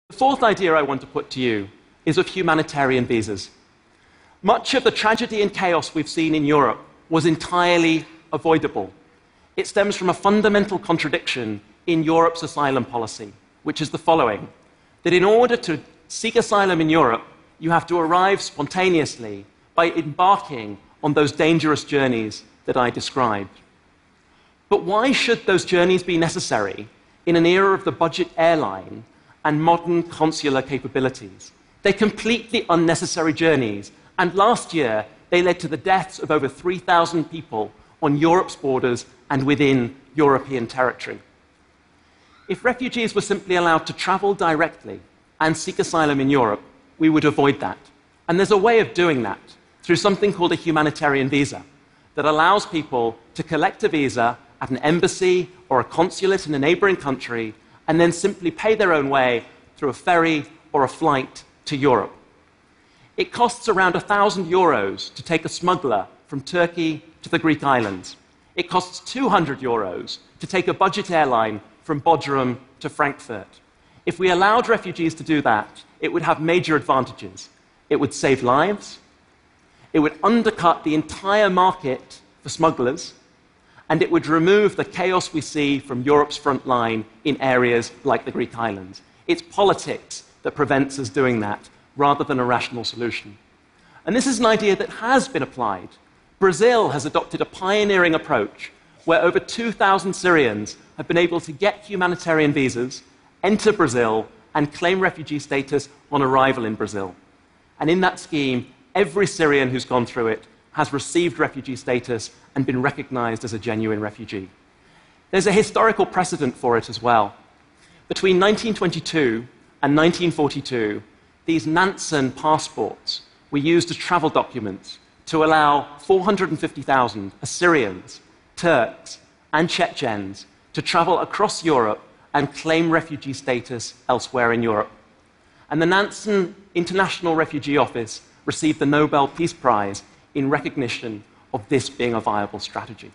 The fourth idea I want to put to you is of humanitarian visas. Much of the tragedy and chaos we've seen in Europe was entirely avoidable. It stems from a fundamental contradiction in Europe's asylum policy, which is the following: that in order to seek asylum in Europe, you have to arrive spontaneously by embarking on those dangerous journeys that I described. But why should those journeys be necessary in an era of the budget airline and modern consular capabilities? They're completely unnecessary journeys, and last year they led to the deaths of over 3,000 people on Europe's borders and within European territory. If refugees were simply allowed to travel directly and seek asylum in Europe, we would avoid that. And there's a way of doing that through something called a humanitarian visa that allows people to collect a visa at an embassy or a consulate in a neighboring country and then simply pay their own way through a ferry or a flight to Europe. It costs around €1,000 to take a smuggler from Turkey to the Greek islands. It costs €200 to take a budget airline from Bodrum to Frankfurt. If we allowed refugees to do that, it would have major advantages. It would save lives, it would undercut the entire market for smugglers, and it would remove the chaos we see from Europe's front line in areas like the Greek islands. It's politics that prevents us doing that, rather than a rational solution. And this is an idea that has been applied. Brazil has adopted a pioneering approach where over 2,000 Syrians have been able to get humanitarian visas, enter Brazil, and claim refugee status on arrival in Brazil. And in that scheme, every Syrian who's gone through it has received refugee status and been recognized as a genuine refugee. There's a historical precedent for it as well. Between 1922 and 1942, these Nansen passports were used as travel documents to allow 450,000 Assyrians, Turks, and Chechens to travel across Europe and claim refugee status elsewhere in Europe. And the Nansen International Refugee Office received the Nobel Peace Prize in recognition of this being a viable strategy.